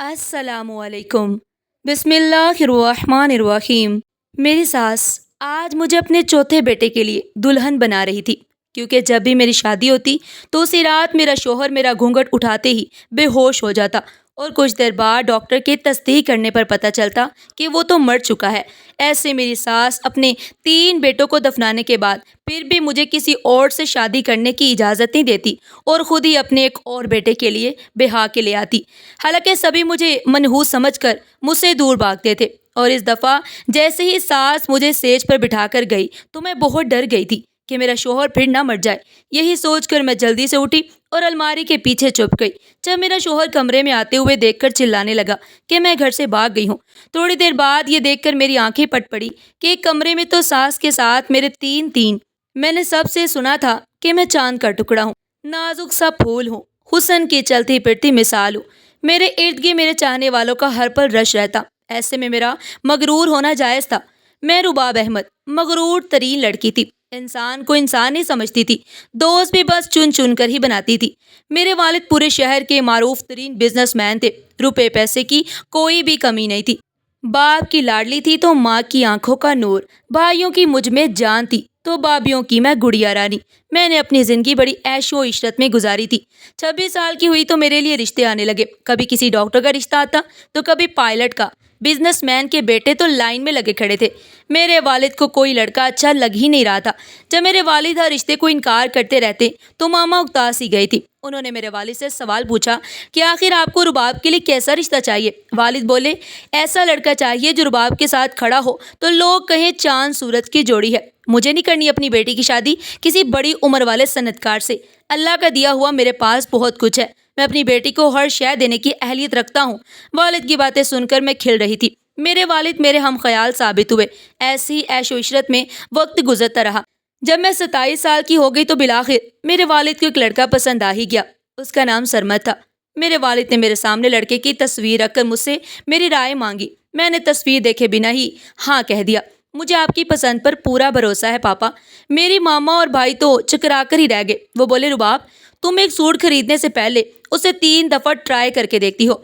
السلام علیکم۔ بسم اللہ الرحمن الرحیم۔ میری ساس آج مجھے اپنے چوتھے بیٹے کے لیے دلہن بنا رہی تھی، کیونکہ جب بھی میری شادی ہوتی تو اسی رات میرا شوہر میرا گھونگھٹ اٹھاتے ہی بے ہوش ہو جاتا اور کچھ دیر بعد ڈاکٹر کے تصدیق کرنے پر پتہ چلتا کہ وہ تو مر چکا ہے۔ ایسے میری ساس اپنے 3 بیٹوں کو دفنانے کے بعد پھر بھی مجھے کسی اور سے شادی کرنے کی اجازت نہیں دیتی اور خود ہی اپنے ایک اور بیٹے کے لیے بہا کے لے آتی۔ حالانکہ سبھی مجھے منحوس سمجھ کر مجھ سے دور بھاگتے تھے، اور اس دفعہ جیسے ہی ساس مجھے سیج پر بٹھا کر گئی تو میں بہت ڈر گئی تھی کہ میرا شوہر پھر نہ مر جائے۔ یہی سوچ کر میں جلدی سے اٹھی اور الماری کے پیچھے چھپ گئی۔ جب میرا شوہر کمرے میں آتے ہوئے دیکھ کر چلانے لگا کہ میں گھر سے بھاگ گئی ہوں، تھوڑی دیر بعد یہ دیکھ کر میری آنکھیں پٹ پڑی کہ ایک کمرے میں تو ساس کے ساتھ میرے تین میں نے سب سے سنا تھا کہ میں چاند کا ٹکڑا ہوں، نازک سا پھول ہوں، حسن کی چلتی پھرتی مثال ہوں۔ میرے ارد گرد میرے چاہنے والوں کا ہر پل رش رہتا، ایسے میں میرا مغرور ہونا جائز تھا۔ میں رباب احمد مغرور ترین لڑکی تھی، انسان کو انسان نہیں سمجھتی تھی، دوست بھی بس چن چن کر ہی بناتی تھی۔ میرے والد پورے شہر کے معروف ترین بزنس مین تھے، روپے پیسے کی کوئی بھی کمی نہیں تھی۔ باپ کی لاڈلی تھی تو ماں کی آنکھوں کا نور، بھائیوں کی مجھ میں جان تھی تو بابیوں کی میں گڑیا رانی۔ میں نے اپنی زندگی بڑی عیش و عشرت میں گزاری تھی۔ 26 سال کی ہوئی تو میرے لیے رشتے آنے لگے، کبھی کسی ڈاکٹر کا رشتہ آتا تو کبھی پائلٹ کا۔ بزنس مین کے بیٹے تو لائن میں لگے کھڑے تھے۔ میرے والد کو کوئی لڑکا اچھا لگ ہی نہیں رہا تھا۔ جب میرے والد ہر رشتے کو انکار کرتے رہتے تو ماما اکتاس ہی گئی تھی۔ انہوں نے میرے والد سے سوال پوچھا کہ آخر آپ کو رباب کے لیے کیسا رشتہ چاہیے؟ والد بولے، ایسا لڑکا چاہیے جو رباب کے ساتھ کھڑا ہو تو لوگ کہیں چاند سورج کی جوڑی ہے۔ مجھے نہیں کرنی اپنی بیٹی کی شادی کسی بڑی عمر والے صنعت کار سے۔ اللہ کا دیا ہوا میرے پاس بہت کچھ ہے، میں اپنی بیٹی کو ہر شے دینے کی اہلیت رکھتا ہوں۔ والد کی باتیں سن کر میں کھل رہی تھی۔ میرے والد میرے ہم خیال ثابت ہوئے۔ ایسی عیش و عشرت میں وقت گزرتا رہا۔ جب میں 27 سال کی ہو گئی تو بالآخر میرے والد کو ایک لڑکا پسند آ ہی گیا۔ اس کا نام سرمد تھا۔ میرے والد نے میرے سامنے لڑکے کی تصویر رکھ کر مجھ سے میری رائے مانگی۔ میں نے تصویر دیکھے بنا ہی ہاں کہہ دیا۔ مجھے آپ کی پسند پر پورا بھروسہ ہے پاپا۔ میری ماما اور بھائی تو چکرا کر ہی رہ گئے۔ وہ بولے، رباب تم ایک سوٹ خریدنے سے پہلے اسے 3 دفعہ ٹرائی کر کے دیکھتی ہو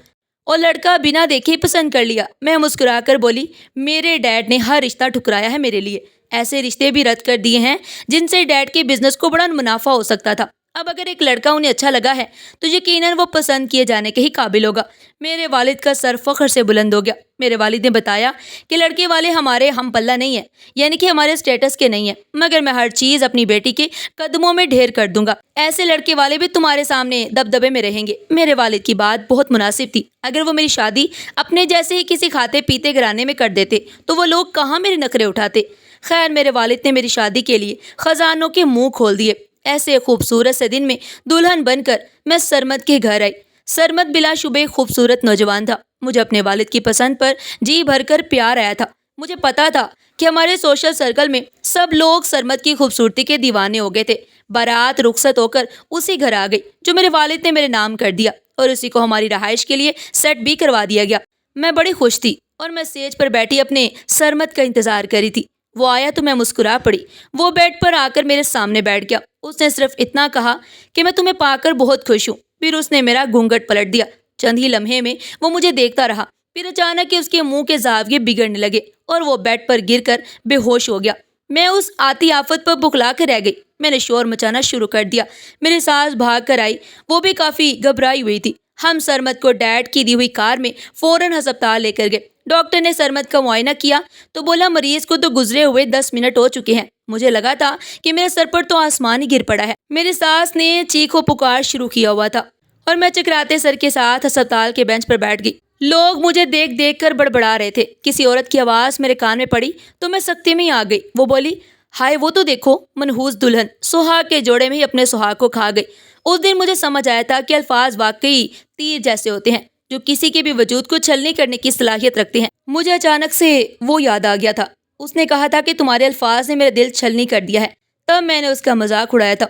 اور لڑکا بنا دیکھے ہی پسند کر لیا۔ میں مسکرا کر بولی، میرے ڈیڈ نے ہر رشتہ ٹھکرایا ہے میرے لیے، ایسے رشتے بھی رد کر دیے ہیں جن سے ڈیڈ کے بزنس کو بڑا منافع ہو سکتا تھا۔ اب اگر ایک لڑکا انہیں اچھا لگا ہے تو یقیناً وہ پسند کیے جانے کے ہی قابل ہوگا۔ میرے والد کا سر فخر سے بلند ہو گیا۔ میرے والد نے بتایا کہ لڑکے والے ہمارے ہم پلہ نہیں ہیں، یعنی کہ ہمارے سٹیٹس کے نہیں ہیں، مگر میں ہر چیز اپنی بیٹی کے قدموں میں ڈھیر کر دوں گا۔ ایسے لڑکے والے بھی تمہارے سامنے دبدبے میں رہیں گے۔ میرے والد کی بات بہت مناسب تھی۔ اگر وہ میری شادی اپنے جیسے ہی کسی کھاتے پیتے گھرانے میں کر دیتے تو وہ لوگ کہاں میرے نخرے اٹھاتے۔ خیر، میرے والد نے میری شادی کے لیے خزانوں کے منہ کھول دیے۔ ایسے خوبصورت سے دن میں دلہن بن کر میں سرمد کے گھر آئی۔ سرمد بلا شبہ خوبصورت نوجوان تھا۔ مجھے اپنے والد کی پسند پر جی بھر کر پیار آیا تھا۔ مجھے پتا تھا کہ ہمارے سوشل سرکل میں سب لوگ سرمد کی خوبصورتی کے دیوانے ہو گئے تھے۔ بارات رخصت ہو کر اسی گھر آ گئی جو میرے والد نے میرے نام کر دیا، اور اسی کو ہماری رہائش کے لیے سیٹ بھی کروا دیا گیا۔ میں بڑی خوش تھی اور میں سیج پر بیٹھی اپنے سرمد کا انتظار کری تھی۔ وہ آیا تو میں مسکرا پڑی۔ وہ بیڈ پر آ کر میرے سامنے بیٹھ گیا۔ اس نے صرف اتنا کہا کہ میں تمہیں پا کر بہت خوش ہوں۔ پھر اس نے میرا گھونگھٹ پلٹ دیا۔ چند ہی لمحے میں وہ مجھے دیکھتا رہا، پھر اچانک اس کے منہ کے زاویے بگڑنے لگے اور وہ بیڈ پر گر کر بے ہوش ہو گیا۔ میں اس آتی آفت پر بکلا کر رہ گئی۔ میں نے شور مچانا شروع کر دیا۔ میری ساس بھاگ کر آئی، وہ بھی کافی گھبرائی ہوئی تھی۔ ہم سرمد کو ڈیڈ کی دی ہوئی کار میں فوراً ہسپتال لے کر گئے۔ ڈاکٹر نے سرمد کا معائنہ کیا تو بولا، مریض کو تو گزرے ہوئے 10 منٹ ہو چکے ہیں۔ مجھے لگا تھا کہ میرے سر پر تو آسمان ہی گر پڑا ہے۔ میری ساس نے چیخ و پکار شروع کیا ہوا تھا اور میں چکراتے سر کے ساتھ ہسپتال کے بینچ پر بیٹھ گئی۔ لوگ مجھے دیکھ دیکھ کر بڑبڑا رہے تھے۔ کسی عورت کی آواز میرے کان میں پڑی تو میں سکتے میں آ گئی۔ وہ بولی، ہائے وہ تو دیکھو، منحوس دلہن سہاگ کے جوڑے میں ہی اپنے سہاگ کو کھا گئی۔ اس دن مجھے سمجھ آیا تھا کہ الفاظ واقعی تیر جیسے ہوتے ہیں جو کسی کے بھی وجود کو چھلنی کرنے کی صلاحیت رکھتے ہیں۔ مجھے اچانک سے وہ یاد آ گیا تھا۔ اس نے کہا تھا کہ تمہارے الفاظ نے میرا دل چھلنی کر دیا ہے۔ تب میں نے اس کا مذاق اڑایا تھا۔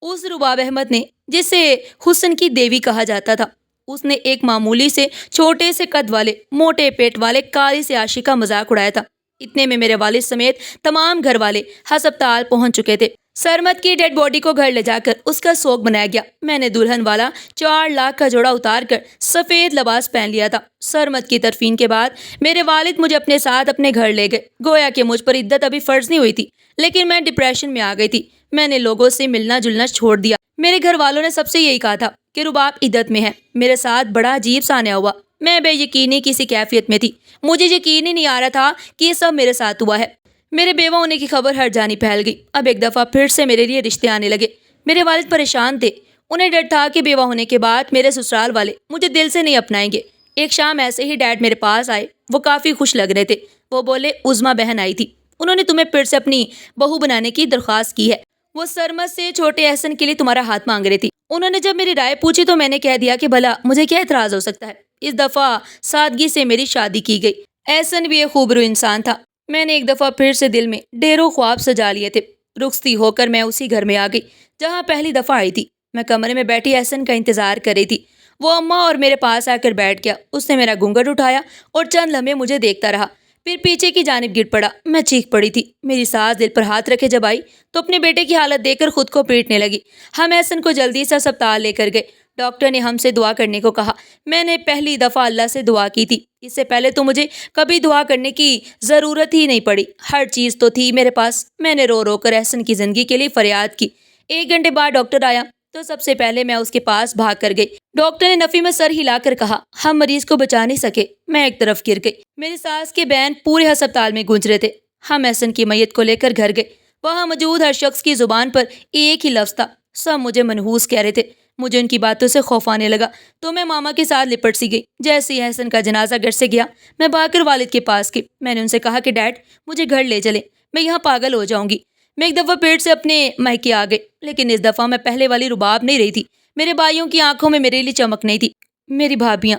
اس رباب احمد نے، جسے حسن کی دیوی کہا جاتا تھا، اس نے ایک معمولی سے چھوٹے سے قد والے موٹے پیٹ والے کالی سے عاشق کا مذاق اڑایا تھا۔ اتنے میں میرے والد سمیت تمام گھر والے ہسپتال پہنچ چکے تھے۔ سرمد کی ڈیڈ باڈی کو گھر لے جا کر اس کا سوگ بنایا گیا۔ میں نے دلہن والا 4 لاکھ کا جوڑا اتار کر سفید لباس پہن لیا تھا۔ سرمد کی تدفین کے بعد میرے والد مجھے اپنے ساتھ اپنے گھر لے گئے، گویا کہ مجھ پر عدت ابھی فرض نہیں ہوئی تھی، لیکن میں ڈپریشن میں آ گئی تھی۔ میں نے لوگوں سے ملنا جلنا چھوڑ دیا۔ میرے گھر والوں نے سب سے یہی کہا تھا کہ رباب عدت میں ہے۔ میرے ساتھ بڑا عجیب سا آنے ہوا۔ میں بے یقینی کسی کیفیت میں تھی۔ مجھے یقین ہی نہیں آ رہا تھا کہ یہ سب میرے ساتھ ہوا ہے۔ میرے بیوہ ہونے کی خبر ہر جانی پھیل گئی۔ اب ایک دفعہ پھر سے میرے لیے رشتے آنے لگے۔ میرے والد پریشان تھے۔ انہیں ڈر تھا کہ بیوہ ہونے کے بعد میرے سسرال والے مجھے دل سے نہیں اپنائیں گے۔ ایک شام ایسے ہی ڈیڈ میرے پاس آئے۔ وہ کافی خوش لگ رہے تھے۔ وہ بولے، عظمیٰ بہن آئی تھی، انہوں نے تمہیں پھر سے اپنی بہو بنانے کی درخواست کی ہے۔ وہ سرمد سے چھوٹے احسن کے لیے تمہارا ہاتھ مانگ رہی تھی۔ انہوں نے جب میری رائے پوچھی تو میں نے کہہ دیا کہ بھلا مجھے کیا اعتراض ہو سکتا ہے۔ اس دفعہ سادگی سے میری شادی کی گئی۔ احسن بھی ایک خوبرو انسان تھا۔ میں نے ایک دفعہ پھر سے دل میں ڈھیروں خواب سجا لیے تھے۔ رخصتی ہو کر میں اسی گھر میں آ گئی جہاں پہلی دفعہ آئی تھی۔ میں کمرے میں بیٹھی احسن کا انتظار کر رہی تھی۔ وہ اماں اور میرے پاس آ کر بیٹھ گیا۔ اس نے میرا گھونگھٹ اٹھایا اور چند لمحے مجھے دیکھتا رہا، پھر پیچھے کی جانب گر پڑا۔ میں چیخ پڑی تھی۔ میری ساس دل پر ہاتھ رکھے جب آئی تو اپنے بیٹے کی حالت دیکھ کر خود کو پیٹنے لگی۔ ہم احسن کو جلدی سے اسپتال لے کر گئے۔ ڈاکٹر نے ہم سے دعا کرنے کو کہا۔ میں نے پہلی دفعہ اللہ سے دعا کی تھی۔ اس سے پہلے تو مجھے کبھی دعا کرنے کی ضرورت ہی نہیں پڑی۔ ہر چیز تو تھی میرے پاس۔ میں نے رو رو کر احسن کی زندگی کے لیے فریاد کی۔ 1 گھنٹے بعد ڈاکٹر آیا تو سب سے پہلے میں اس کے پاس بھاگ کر گئی۔ ڈاکٹر نے نفی میں سر ہلا کر کہا، ہم مریض کو بچا نہیں سکے۔ میں ایک طرف گر گئی۔ میری ساس کے بین پورے ہسپتال میں گونج رہے تھے۔ ہم احسن کی میت کو لے کر گھر گئے۔ وہاں موجود ہر شخص کی زبان پر ایک ہی لفظ تھا، سب مجھے منحوس کہہ رہے تھے۔ مجھے ان کی باتوں سے خوف آنے لگا تو میں ماما کے ساتھ لپٹ سی گئی۔ جیسے ہی احسن کا جنازہ گھر سے گیا میں بھاگ کر والد کے پاس گئی۔ میں نے ان سے کہا کہ ڈیڈ مجھے گھر لے چلیں، میں یہاں پاگل ہو جاؤں گی۔ میں ایک دفعہ پیٹ سے اپنے میکے آ گئی، لیکن اس دفعہ میں پہلے والی رباب نہیں رہی تھی۔ میرے بھائیوں کی آنکھوں میں میرے لیے چمک نہیں تھی۔ میری بھابیاں،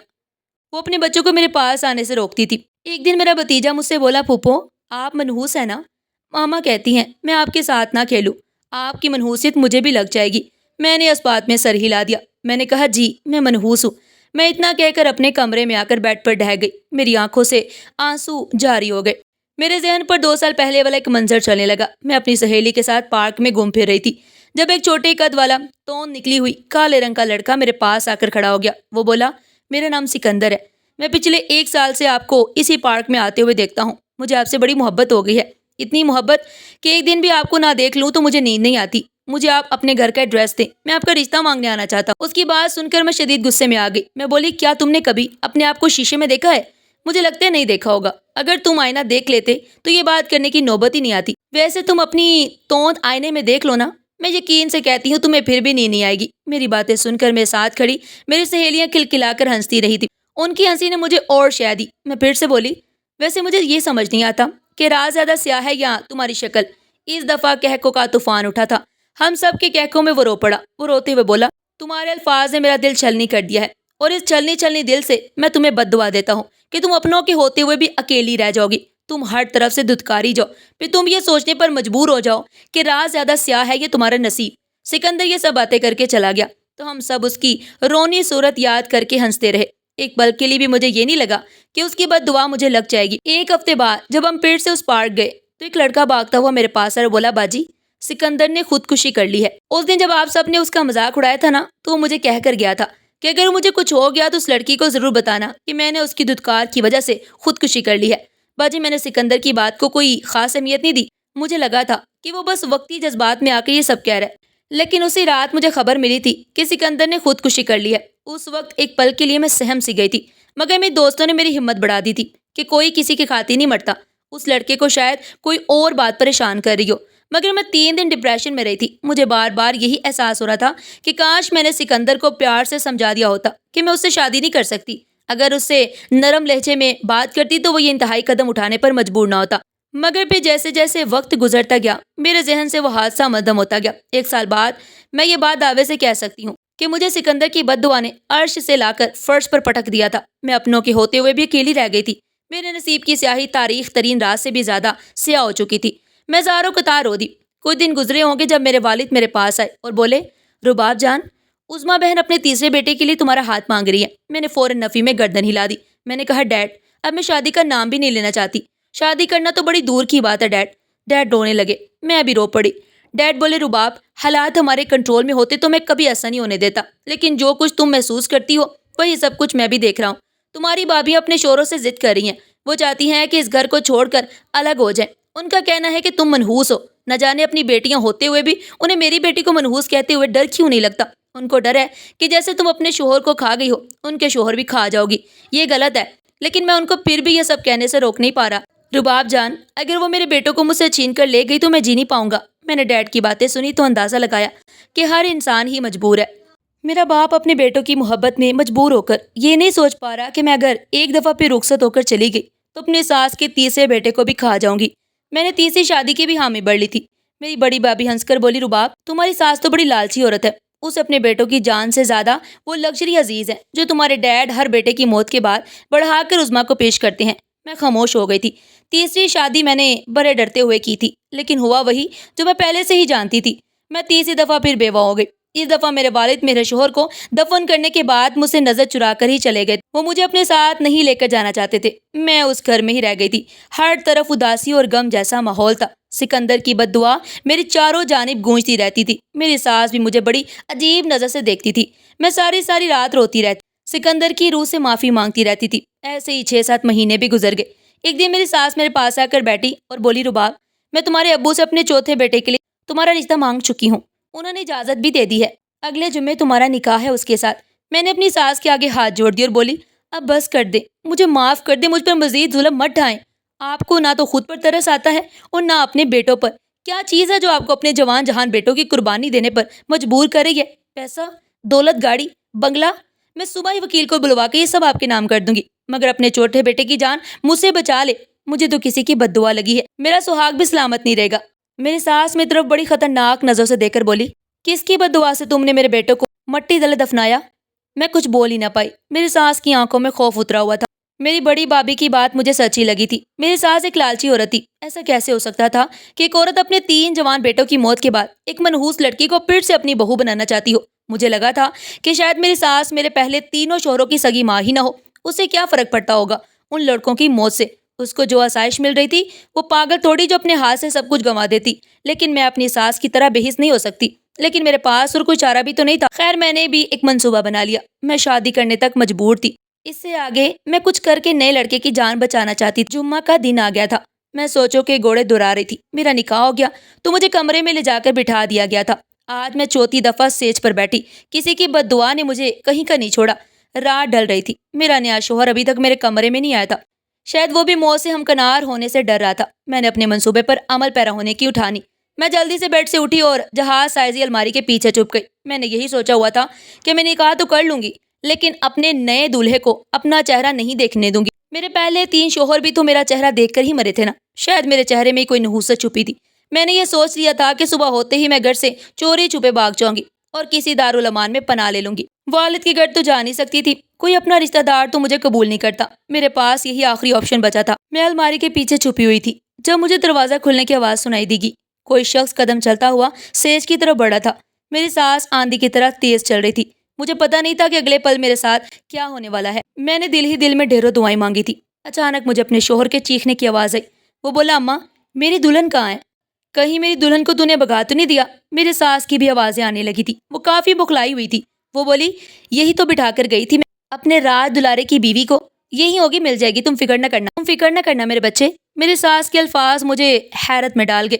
وہ اپنے بچوں کو میرے پاس آنے سے روکتی تھی۔ ایک دن میرا بھتیجا مجھ سے بولا، پھوپھو آپ منحوس ہیں نا؟ ماما کہتی ہیں میں آپ کے ساتھ نہ کھیلوں، آپ کی منحوسیت مجھے بھی لگ جائے گی۔ میں نے اس بات میں سر ہلا دیا۔ میں نے کہا جی میں منحوس ہوں۔ میں اتنا کہہ کر اپنے کمرے میں آ کر بیڈ پر ڈھہ گئی۔ میری آنکھوں سے آنسو جاری ہو گئے۔ میرے ذہن پر 2 سال پہلے والا ایک منظر چلنے لگا۔ میں اپنی سہیلی کے ساتھ پارک میں گھوم پھر رہی تھی جب ایک چھوٹے قد والا توند نکلی ہوئی کالے رنگ کا لڑکا میرے پاس آ کر کھڑا ہو گیا۔ وہ بولا، میرا نام سکندر ہے، میں پچھلے 1 سال سے آپ کو اسی پارک میں آتے ہوئے دیکھتا ہوں۔ مجھے آپ سے بڑی محبت ہو گئی ہے، اتنی محبت کہ ایک دن بھی آپ کو نہ دیکھ لوں تو مجھے نیند نہیں آتی۔ مجھے آپ اپنے گھر کا ایڈریس دیں، میں آپ کا رشتہ مانگنے آنا چاہتا ہوں۔ اس کی بات سن کر میں شدید غصے میں آ گئی۔ میں بولی، کیا تم نے کبھی اپنے آپ کو شیشے میں دیکھا ہے؟ مجھے لگتا ہے نہیں دیکھا ہوگا۔ اگر تم آئینہ دیکھ لیتے تو یہ بات کرنے کی نوبت ہی نہیں آتی۔ ویسے تم اپنی توند آئینے میں دیکھ لو نا، میں یقین سے کہتی ہوں تمہیں پھر بھی نیند نہیں آئے گی۔ میری باتیں سن کر میرے ساتھ کھڑی میری سہیلیاں کلکلا کر ہنستی رہی تھی۔ ان کی ہنسی نے مجھے اور شے دی۔ میں پھر سے بولی، ویسے مجھے یہ سمجھ نہیں آتا کہ راز زیادہ سیاہ ہے یا تمہاری شکل۔ اس دفعہ کہکوں کا طوفان اٹھا تھا۔ ہم سب کے کہکوں میں وہ رو پڑا۔ وہ روتے ہوئے بولا، تمہارے الفاظ نے میرا دل چھلنی کر دیا ہے، اور اس چھلنی دل سے میں تمہیں بد دعا دیتا ہوں کہ تم اپنوں کے ہوتے ہوئے بھی اکیلی رہ جاؤ گی۔ تم ہر طرف سے دھتکاری جاؤ، پھر تم یہ سوچنے پر مجبور ہو جاؤ کہ راز زیادہ سیاہ ہے یہ تمہارا نصیب۔ سکندر یہ سب باتیں کر کے چلا گیا تو ہم سب اس کی رونی صورت یاد کر کے ہنستے رہے۔ ایک پل کے لیے بھی مجھے یہ نہیں لگا کہ اس کی بد دعا مجھے لگ جائے گی۔ 1 ہفتے بعد جب ہم پھر سے اس پارک گئے تو ایک لڑکا بھاگتا ہوا میرے پاس آیا اور بولا، باجی سکندر نے خودکشی کر لی ہے۔ اس دن جب آپ سب نے اس کا مذاق اڑایا تھا نا تو وہ مجھے کہہ کر گیا تھا کہ اگر مجھے کچھ ہو گیا تو اس لڑکی کو ضرور بتانا کہ میں نے اس کی دھتکار کی وجہ سے خودکشی کر لی ہے۔ باجی میں نے سکندر کی بات کو کوئی خاص اہمیت نہیں دی۔ مجھے لگا تھا کہ وہ بس وقتی جذبات میں آ کے یہ سب کہہ رہا ہے، لیکن اسی رات مجھے خبر ملی تھی کہ سکندر نے خودکشی کر لی ہے۔ اس وقت ایک پل کے لیے میں سہم سی گئی تھی، مگر میرے دوستوں نے میری ہمت بڑھا دی تھی کہ کوئی کسی کی خاطر نہیں مرتا۔ اس لڑکے کو شاید کوئی اور بات پریشان کر رہی ہو، مگر میں 3 دن ڈپریشن میں رہی تھی۔ مجھے بار بار یہی احساس ہو رہا تھا کہ کاش میں نے سکندر کو پیار سے سمجھا دیا ہوتا کہ میں اس سے شادی نہیں کر سکتی۔ اگر اس سے نرم لہجے میں بات کرتی تو وہ یہ انتہائی قدم اٹھانے پر مجبور نہ ہوتا۔ مگر پھر جیسے جیسے وقت گزرتا گیا میرے ذہن سے وہ حادثہ مدھم ہوتا گیا۔ 1 سال بعد میں یہ بات دعوے سے کہہ سکتی ہوں کہ مجھے سکندر کی بد دعا نے عرش سے لا کر فرش پر پٹک دیا تھا۔ میں اپنوں کے ہوتے ہوئے بھی اکیلی رہ گئی تھی۔ میرے نصیب کی سیاہی تاریخ ترین رات سے بھی زیادہ سیاہ ہو چکی تھی۔ میں زاروں قطار رو دی۔ کچھ دن گزرے ہوں گے جب میرے والد میرے پاس آئے اور بولے، رباب جان عظمیٰ بہن اپنے تیسرے بیٹے کے لیے تمہارا ہاتھ مانگ رہی ہے۔ میں نے فوراً نفی میں گردن ہلا دی۔ میں نے کہا، ڈیڈ اب میں شادی کا نام بھی نہیں لینا چاہتی۔ شادی کرنا تو بڑی دور کی بات ہے ڈیڈ۔ ڈیڈ رونے لگے۔ میں بھی رو پڑی۔ ڈیڈ بولے رباب حالات ہمارے کنٹرول میں ہوتے تو میں کبھی ایسا نہیں ہونے دیتا، لیکن جو کچھ تم محسوس کرتی ہو وہی سب کچھ میں بھی دیکھ رہا ہوں۔ تمہاری بھابھی اپنے شوہروں سے ضد کر رہی ہیں، وہ چاہتی ہیں کہ اس گھر کو چھوڑ کر الگ ہو جائیں۔ ان کا کہنا ہے کہ تم منحوس ہو، نہ جانے اپنی بیٹیاں ہوتے ہوئے بھی انہیں میری بیٹی کو منحوس کہتے ہوئے ڈر کیوں نہیں لگتا۔ ان کو ڈر ہے کہ جیسے تم اپنے شوہر کو کھا گئی ہو ان کے شوہر بھی کھا جاؤ گی۔ یہ غلط ہے، لیکن میں ان کو پھر بھی یہ سب کہنے سے روک نہیں پا رہا۔ رباب جان، اگر وہ میرے بیٹوں کو مجھ سے چھین کر لے گئی تو میں جی نہیں پاؤں گا۔ میں نے ڈیڈ کی باتیں سنی تو اندازہ لگایا کہ ہر انسان ہی مجبور ہے۔ میرا باپ اپنے بیٹوں کی محبت میں مجبور ہو کر یہ نہیں سوچ پا رہا کہ میں اگر ایک دفعہ پھر رخصت ہو کر چلی گئی تو اپنے ساس کے تیسرے بیٹے کو بھی کھا جاؤں گی۔ میں نے تیسری شادی کی بھی حامی بڑھ لی تھی۔ میری بڑی بھابھی ہنس کر بولی رباب تمہاری ساس تو بڑی لالچی عورت ہے، اسے اپنے بیٹوں کی جان سے زیادہ وہ لگژری عزیز ہے جو تمہارے ڈیڈ ہر بیٹے کی موت کے بعد بڑھا کر عظمیٰ کو پیش کرتے ہیں۔ میں خاموش ہو گئی تھی۔ تیسری شادی میں نے بڑے ڈرتے ہوئے کی تھی، لیکن ہوا وہی جو میں پہلے سے ہی جانتی تھی۔ میں تیسری دفعہ پھر بیوہ ہو گئی۔ اس دفعہ میرے والد میرے شوہر کو دفن کرنے کے بعد مجھ سے نظر چرا کر ہی چلے گئے۔ وہ مجھے اپنے ساتھ نہیں لے کر جانا چاہتے تھے۔ میں اس گھر میں ہی رہ گئی تھی۔ ہر طرف اداسی اور غم جیسا ماحول تھا۔ سکندر کی بد دعا میری چاروں جانب گونجتی رہتی تھی۔ میری ساس بھی مجھے بڑی عجیب نظر سے دیکھتی تھی۔ میں ساری ساری رات روتی رہتی، سکندر کی روح سے معافی مانگتی رہتی تھی۔ ایسے ہی 6-7 مہینے بھی گزر گئے۔ ایک دن میری ساس میرے پاس آ کر بیٹھی اور بولی رباب میں تمہارے ابو سے اپنے چوتھے بیٹے کے لیے تمہارا رشتہ مانگ چکی ہوں، انہوں نے اجازت بھی دے دی ہے، اگلے جمعے تمہارا نکاح ہے اس کے ساتھ۔ میں نے اپنی ساس کے آگے ہاتھ جوڑ دیے اور بولی اب بس کر دے، مجھے معاف کر دے، مجھ پر مزید ظلم مت ڈھائیں۔ آپ کو نہ تو خود پر ترس آتا ہے اور نہ اپنے بیٹوں پر۔ کیا چیز ہے جو آپ کو اپنے جوان جہان بیٹوں کی قربانی دینے پر مجبور کر رہی ہے؟ پیسہ، دولت، گاڑی، بنگلہ؟ میں صبح ہی وکیل کو بلوا کے یہ سب آپ کے نام کر دوں گی، مگر اپنے چھوٹے بیٹے کی جان مجھ سے بچا لے۔ مجھے تو کسی کی بد دعا لگی ہے، میرا سہاگ بھی سلامت نہیں رہے گا۔ میری ساس میری طرف بڑی خطرناک نظروں سے دیکھ کر بولی کس کی بد دعا سے تم نے میرے بیٹوں کو مٹی تلے دفنایا؟ میں کچھ بول ہی نہ پائی۔ میری ساس کی آنکھوں میں خوف اترا ہوا تھا۔ میری بڑی بھابھی کی بات مجھے سچی لگی تھی۔ میری ساس ایک لالچی عورت تھی۔ ایسا کیسے ہو سکتا تھا کہ ایک عورت اپنے 3 جوان بیٹوں کی موت کے بعد ایک منحوس لڑکی کو پھر سے اپنی بہو بنانا چاہتی ہو؟ مجھے لگا تھا کہ شاید میری ساس میرے پہلے 3 شوہروں کی سگی ماں ہی نہ ہو، اسے کیا فرق پڑتا ہوگا ان لڑکوں کی موت سے؟ اس کو جو آسائش مل رہی تھی وہ پاگل تھوڑی جو اپنے ہاتھ سے سب کچھ گنوا دیتی۔ لیکن میں اپنی ساس کی طرح بے حس نہیں ہو سکتی، لیکن میرے پاس اور کوئی چارہ بھی تو نہیں تھا۔ خیر میں نے بھی ایک منصوبہ بنا لیا۔ میں شادی کرنے تک مجبور تھی، اس سے آگے میں کچھ کر کے نئے لڑکے کی جان بچانا چاہتی تھی۔ جمعہ کا دن آ گیا تھا، میں سوچوں کے گھوڑے دہرا رہی تھی۔ میرا نکاح ہو گیا تو مجھے کمرے میں لے جا کر بٹھا دیا گیا تھا۔ آج میں چوتھی دفعہ سٹیج پر بیٹھی، کسی کی بد دعا نے مجھے کہیں کا نہیں چھوڑا۔ رات ڈل رہی تھی، میرا نیا شوہر ابھی تک میرے کمرے میں نہیں آیا تھا، شاید وہ بھی موت سے ہمکنار ہونے سے ڈر رہا تھا۔ میں نے اپنے منصوبے پر عمل پیرا ہونے کی اٹھانی۔ میں جلدی سے بیڈ سے اٹھی اور جہاز سائزی الماری کے پیچھے چھپ گئی۔ میں نے یہی سوچا ہوا تھا کہ میں نکاح تو کر لوں گی، لیکن اپنے نئے دولہے کو اپنا چہرہ نہیں دیکھنے دوں گی۔ میرے پہلے 3 شوہر بھی تو میرا چہرہ دیکھ کر ہی مرے تھے نا، شاید میرے چہرے میں کوئی نحوست چھپی تھی۔ میں نے یہ سوچ لیا تھا کہ صبح ہوتے ہی میں گھر سے چوری چھپے بھاگ جاؤں گی اور کسی دارالامان میں پناہ لے لوں گی۔ والد کے گھر تو جا نہیں سکتی تھی، کوئی اپنا رشتہ دار تو مجھے قبول نہیں کرتا۔ میرے پاس یہی آخری آپشن بچا تھا۔ میں الماری کے پیچھے چھپی ہوئی تھی جب مجھے دروازہ کھلنے کی آواز سنائی دی گئی۔ کوئی شخص قدم چلتا ہوا سیج کی طرف بڑھا تھا۔ میری سانس آندھی کی طرح تیز چل رہی تھی۔ مجھے پتا نہیں تھا کہ اگلے پل میرے ساتھ کیا ہونے والا ہے۔ میں نے دل ہی دل میں ڈھیروں دعائیں مانگی تھی۔ اچانک مجھے اپنے شوہر کے چیخنے کی آواز آئی۔ وہ بولا اماں میری دلہن کہاں ہے؟ کہیں میری دلہن کو تو نے بھگا تو نہیں دیا؟ میری ساس کی بھی آوازیں آنے لگی تھی، وہ کافی بخلائی ہوئی تھی۔ وہ بولی یہی تو بٹھا کر گئی تھی میں اپنے راج دلارے کی بیوی کو، یہی ہوگی مل جائے گی، تم فکر نہ کرنا میرے بچے۔ میرے ساس کے الفاظ مجھے حیرت میں ڈال گئے۔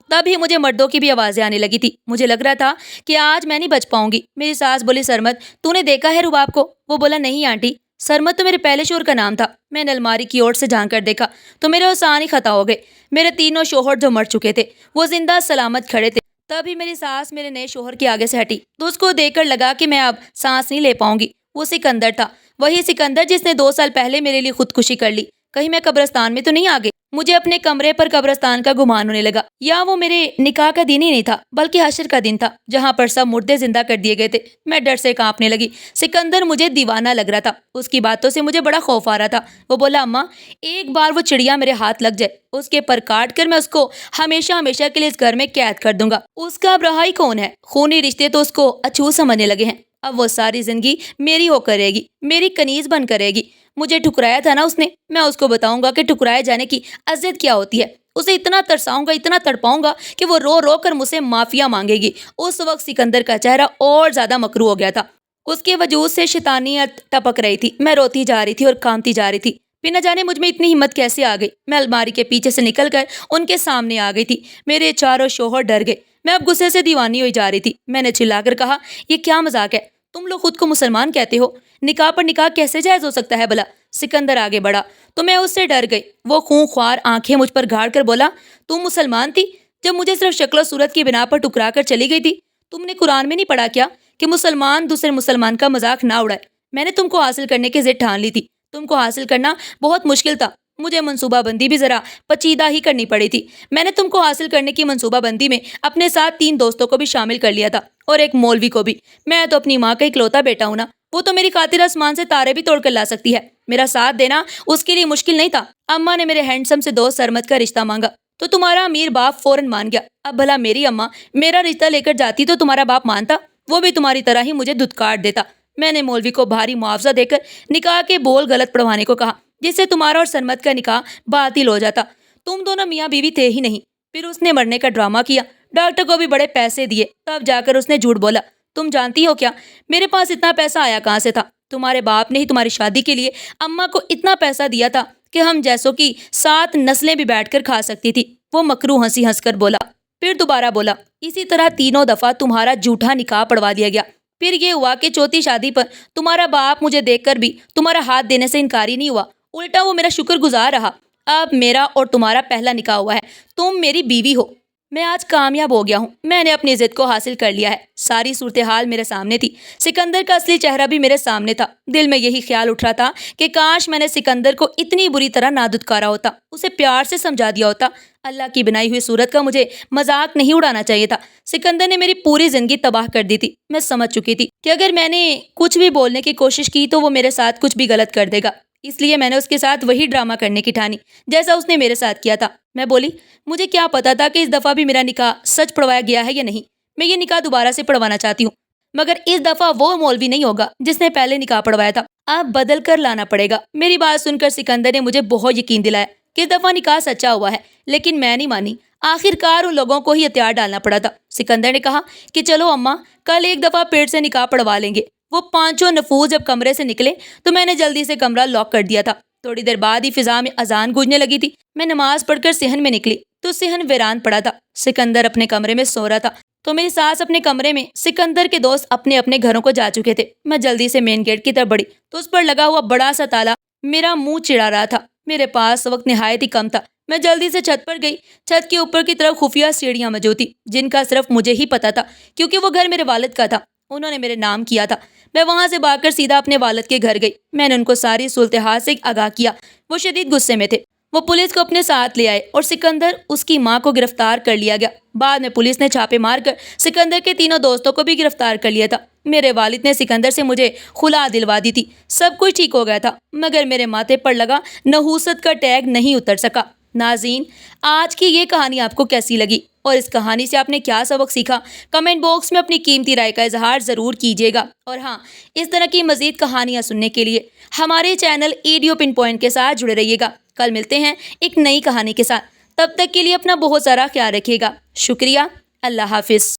تب ہی مجھے مردوں کی بھی آوازیں آنے لگی تھی۔ مجھے لگ رہا تھا کہ آج میں نہیں بچ پاؤں گی۔ میری ساس بولی سرمد تو نے دیکھا ہے رباب کو؟ وہ بولا نہیں آنٹی، سرمد تو میرے پہلے شوہر کا نام تھا۔ میں نے الماری کی اوٹ سے جھانک کر دیکھا تو میرے اوسان ہی خطا ہو گئے۔ میرے 3 شوہر جو مر چکے تھے وہ زندہ سلامت کھڑے تھے۔ تبھی میری ساس میرے نئے شوہر کے آگے سے ہٹی تو اس کو دیکھ کر لگا کہ میں اب سانس نہیں لے پاؤں گی۔ وہ سکندر تھا، وہی سکندر جس نے 2 سال پہلے میرے لیے خودکشی کر لی۔ کہیں میں قبرستان میں تو نہیں آ گئی؟ مجھے اپنے کمرے پر قبرستان کا گمان ہونے لگا، یا وہ میرے نکاح کا دن ہی نہیں تھا بلکہ حشر کا دن تھا جہاں پر سب مردے زندہ کر دیے گئے تھے۔ میں ڈر سے کانپنے لگی۔ سکندر مجھے دیوانہ لگ رہا تھا، اس کی باتوں سے مجھے بڑا خوف آ رہا تھا۔ وہ بولا اماں ایک بار وہ چڑیا میرے ہاتھ لگ جائے، اس کے پر کاٹ کر میں اس کو ہمیشہ ہمیشہ کے لیے اس گھر میں قید کر دوں گا۔ اس کا اب رہا ہی کون ہے؟ خونی رشتے تو اس کو اچھوت سمجھنے لگے ہیں۔ اب وہ ساری زندگی میری ہو کر رہے گی، میری کنیز بن کر رہے گی۔ مجھے ٹھکرایا تھا نا اس نے، میں اس کو بتاؤں گا کہ ٹھکرائے جانے کی عزت کیا ہوتی ہے۔ اسے اتنا ترساؤں گا، اتنا تڑپاؤں گا کہ وہ رو رو کر مجھ سے معافیا مانگے گی۔ اس وقت سکندر کا چہرہ اور زیادہ مکروہ ہو گیا تھا۔ اس کے وجود سے شیطانیت ٹپک رہی تھی۔ میں روتی جا رہی تھی اور کانپتی جا رہی تھی۔ پھر نہ جانے مجھ میں اتنی ہمت کیسے آ گئی۔ میں الماری کے پیچھے سے نکل کر ان کے سامنے آ گئی تھی۔ میرے چاروں شوہر ڈر گئے۔ میں اب غصے سے دیوانی ہوئی جا رہی تھی۔ میں نے چلا کر کہا، یہ کیا مذاق ہے؟ تم لوگ خود کو مسلمان کہتے ہو، نکاح پر نکاح کیسے جائز ہو سکتا ہے بھلا؟ سکندر آگے بڑھا تو میں اس سے ڈر گئی۔ وہ خون خوار آنکھیں مجھ پر گاڑ کر بولا، تم مسلمان تھی جب مجھے صرف شکل و صورت کی بنا پر ٹکرا کر چلی گئی تھی؟ تم نے قرآن میں نہیں پڑھا کیا کہ مسلمان دوسرے مسلمان کا مذاق نہ اڑائے؟ میں نے تم کو حاصل کرنے کی ضد ٹھان لی تھی۔ تم کو حاصل کرنا بہت مشکل تھا۔ مجھے منصوبہ بندی بھی ذرا پیچیدہ ہی کرنی پڑی تھی۔ میں نے تم کو حاصل کرنے کی منصوبہ بندی میں اپنے ساتھ 3 دوستوں کو بھی شامل کر لیا تھا اور ایک مولوی کو بھی۔ میں تو اپنی ماں کا اکلوتا بیٹا ہوں نا، وہ تو میری خاطر آسمان سے تارے بھی توڑ کر لا سکتی ہے۔ میرا ساتھ دینا اس کے لیے مشکل نہیں تھا۔ اماں نے میرے ہینڈسم سے دوست سرمد کا رشتہ مانگا تو تمہارا امیر باپ فوراً مان گیا۔ اب بھلا میری اماں میرا رشتہ لے کر جاتی تو تمہارا باپ مانتا؟ وہ بھی تمہاری طرح ہی مجھے دھتکار دیتا۔ میں نے مولوی کو بھاری معاوضہ دے کر نکاح کے بول غلط پڑھوانے کو کہا، جس سے تمہارا اور سرمد کا نکاح باطل ہو جاتا۔ تم دونوں میاں بیوی تھے ہی نہیں۔ پھر اس نے مرنے کا ڈرامہ کیا، ڈاکٹر کو بھی بڑے پیسے دیے، تب جا کر اس نے جھوٹ بولا۔ تم جانتی ہو کیا میرے پاس اتنا پیسہ آیا کہاں سے تھا؟ تمہارے باپ نے ہی تمہاری شادی کے لیے اماں کو اتنا پیسہ دیا تھا کہ ہم جیسوں کی 7 نسلیں بھی بیٹھ کر کھا سکتی تھی۔ وہ مکروہ ہنسی ہنس کر بولا، پھر دوبارہ بولا، اسی طرح 3 دفعہ تمہارا جھوٹا نکاح پڑھوا دیا گیا۔ پھر یہ ہوا کہ چوتھی شادی پر تمہارا باپ مجھے دیکھ کر بھی تمہارا ہاتھ دینے سے انکاری نہیں ہوا، الٹا وہ میرا شکر گزار رہا۔ اب میرا اور تمہارا پہلا نکاح ہوا ہے، تم میری بیوی ہو۔ میں آج کامیاب ہو گیا ہوں، میں نے اپنی ضد کو حاصل کر لیا ہے۔ ساری صورتحال میرے سامنے تھی، سکندر کا اصلی چہرہ بھی میرے سامنے تھا۔ دل میں یہی خیال اٹھ رہا تھا کہ کاش میں نے سکندر کو اتنی بری طرح نہ دھتکارا ہوتا، اسے پیار سے سمجھا دیا ہوتا۔ اللہ کی بنائی ہوئی صورت کا مجھے مذاق نہیں اڑانا چاہیے تھا۔ سکندر نے میری پوری زندگی تباہ کر دی تھی۔ میں سمجھ چکی تھی کہ اگر میں نے کچھ بھی بولنے کی کوشش کی تو وہ میرے ساتھ کچھ بھی غلط کر دے گا، اس لیے میں نے اس کے ساتھ وہی ڈرامہ کرنے کی ٹھانی جیسا اس نے میرے ساتھ کیا تھا۔ میں بولی، مجھے کیا پتا تھا کہ اس دفعہ بھی میرا نکاح سچ پڑھوایا گیا ہے یا نہیں۔ میں یہ نکاح دوبارہ سے پڑھوانا چاہتی ہوں، مگر اس دفعہ وہ مولوی نہیں ہوگا جس نے پہلے نکاح پڑھوایا تھا۔ اب بدل کر لانا پڑے گا۔ میری بات سن کر سکندر نے مجھے بہت یقین دلایا کہ اس دفعہ نکاح سچا ہوا ہے، لیکن میں نہیں مانی۔ آخر کار ان لوگوں کو ہی ہتھیار ڈالنا پڑا تھا۔ سکندر نے کہا کہ چلو اماں، کل ایک دفعہ پھر سے نکاح پڑھوا لیں گے۔ وہ 5 نفوذ جب کمرے سے نکلے تو میں نے جلدی سے کمرہ لاک کر دیا تھا۔ تھوڑی دیر بعد ہی فضا میں اذان گونجنے لگی تھی۔ میں نماز پڑھ کر صحن میں نکلی تو صحن ویران پڑا تھا۔ سکندر اپنے کمرے میں سو رہا تھا تو میری ساس اپنے کمرے میں، سکندر کے دوست اپنے اپنے گھروں کو جا چکے تھے۔ میں جلدی سے مین گیٹ کی طرف بڑھی تو اس پر لگا ہوا بڑا سا تالا میرا منہ چڑھا رہا تھا۔ میرے پاس وقت نہایت ہی کم تھا۔ میں جلدی سے چھت پر گئی۔ چھت کے اوپر کی طرف خفیہ سیڑھیاں موجود تھی جن کا صرف مجھے ہی پتا تھا، کیونکہ وہ گھر میرے والد کا تھا۔ انہوں نے میرے نام کیا تھا۔ میں وہاں سے بھاگ کر سیدھا اپنے والد کے گھر گئی۔ میں نے ان کو ساری صورتحال سے آگاہ کیا۔ وہ شدید غصے میں تھے۔ وہ پولیس کو اپنے ساتھ لے آئے اور سکندر اس کی ماں کو گرفتار کر لیا گیا۔ بعد میں پولیس نے چھاپے مار کر سکندر کے 3 دوستوں کو بھی گرفتار کر لیا تھا۔ میرے والد نے سکندر سے مجھے خلا دلوا دی تھی۔ سب کچھ ٹھیک ہو گیا تھا، مگر میرے ماتھے پر لگا نحوست کا ٹیگ نہیں اتر سکا۔ ناظرین، آج کی یہ کہانی آپ کو کیسی لگی اور اس کہانی سے آپ نے کیا سبق سیکھا؟ کمنٹ باکس میں اپنی قیمتی رائے کا اظہار ضرور کیجیے گا۔ اور ہاں، اس طرح کی مزید کہانیاں سننے کے لیے ہمارے چینل ایڈیو پن پوائنٹ کے ساتھ جڑے رہیے گا۔ کل ملتے ہیں ایک نئی کہانی کے ساتھ۔ تب تک کے لیے اپنا بہت سارا خیال رکھیے گا۔ شکریہ۔ اللہ حافظ۔